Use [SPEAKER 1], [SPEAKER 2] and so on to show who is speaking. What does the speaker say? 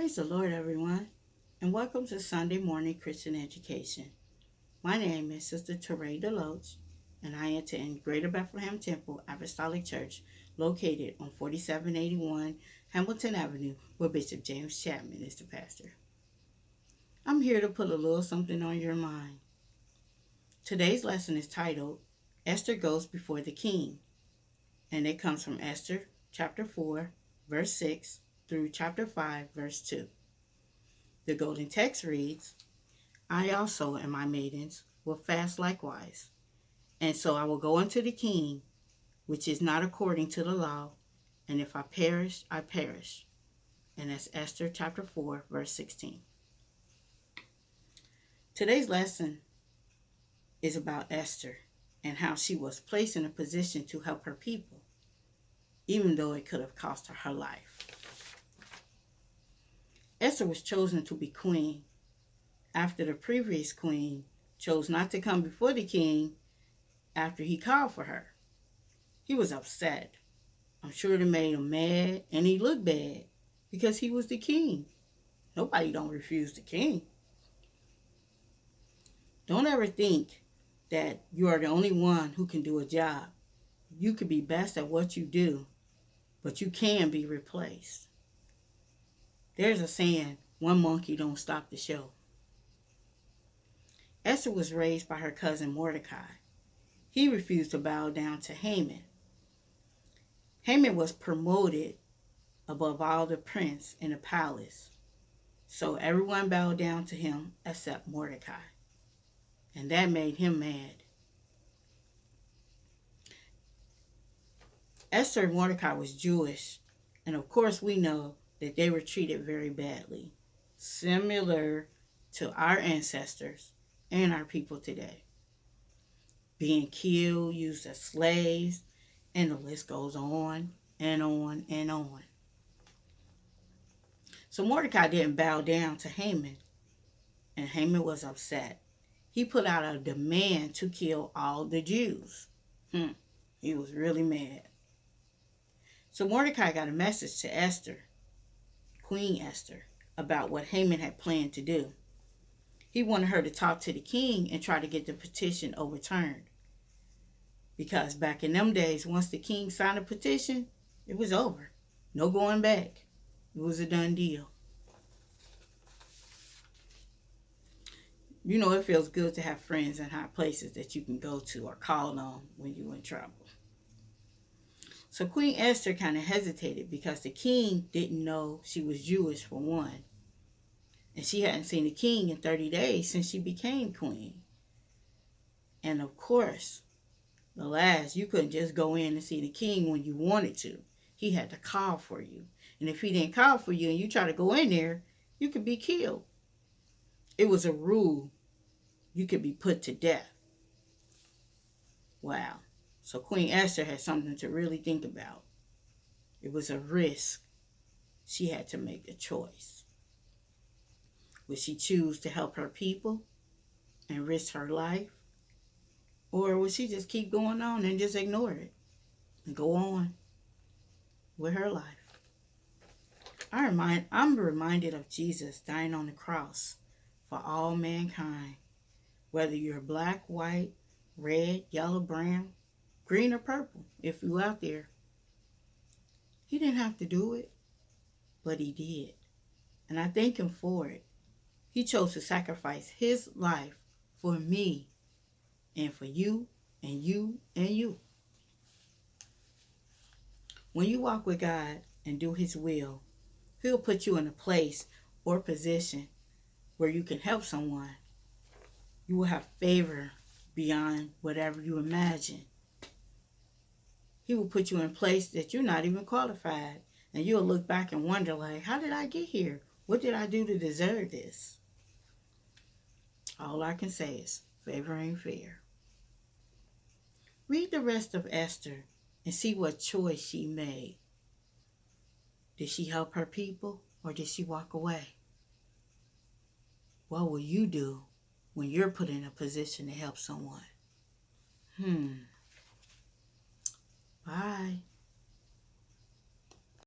[SPEAKER 1] Praise the Lord, everyone, and welcome to Sunday Morning Christian Education. My name is Sister Teraie Deloach, and I attend Greater Bethlehem Temple Apostolic Church, located on 4781 Hamilton Avenue, where Bishop James Chapman is the pastor. I'm here to put a little something on your mind. Today's lesson is titled, Esther Goes Before the King, and it comes from Esther chapter 4, verse 6, through chapter 5, verse 2. The golden text reads, I also and my maidens will fast likewise, and so I will go unto the king, which is not according to the law, and if I perish, I perish. And that's Esther chapter 4, verse 16. Today's lesson is about Esther and how she was placed in a position to help her people, even though it could have cost her her life. Esther was chosen to be queen after the previous queen chose not to come before the king after he called for her. He was upset. I'm sure it made him mad, and he looked bad because he was the king. Nobody don't refuse the king. Don't ever think that you are the only one who can do a job. You could be best at what you do, but you can be replaced. There's a saying, one monkey don't stop the show. Esther was raised by her cousin Mordecai. He refused to bow down to Haman. Haman was promoted above all the prince in the palace, so everyone bowed down to him except Mordecai, and that made him mad. Esther and Mordecai was Jewish, and of course we know that they were treated very badly, similar to our ancestors and our people today. Being killed, used as slaves, and the list goes on and on and on. So Mordecai didn't bow down to Haman, and Haman was upset. He put out a demand to kill all the Jews. He was really mad. So Mordecai got a message to Esther, Queen Esther, about what Haman had planned to do. He wanted her to talk to the king and try to get the petition overturned. Because back in them days, once the king signed a petition, it was over. No going back. It was a done deal. You know, it feels good to have friends in high places that you can go to or call on when you're in trouble. So Queen Esther kind of hesitated because the king didn't know she was Jewish, for one. And she hadn't seen the king in 30 days since she became queen. And of course, the last, you couldn't just go in and see the king when you wanted to. He had to call for you. And if he didn't call for you and you try to go in there, you could be killed. It was a rule. You could be put to death. Wow. So Queen Esther had something to really think about. It was a risk. She had to make a choice. Would she choose to help her people and risk her life? Or would she just keep going on and just ignore it and go on with her life? I'm reminded of Jesus dying on the cross for all mankind, whether you're black, white, red, yellow, brown, green, or purple, if you're out there. He didn't have to do it, but he did. And I thank him for it. He chose to sacrifice his life for me and for you and you and you. When you walk with God and do his will, he'll put you in a place or position where you can help someone. You will have favor beyond whatever you imagine. He will put you in a place that you're not even qualified. And you'll look back and wonder, like, how did I get here? What did I do to deserve this? All I can say is, favor ain't fair. Read the rest of Esther and see what choice she made. Did she help her people or did she walk away? What will you do when you're put in a position to help someone? Bye.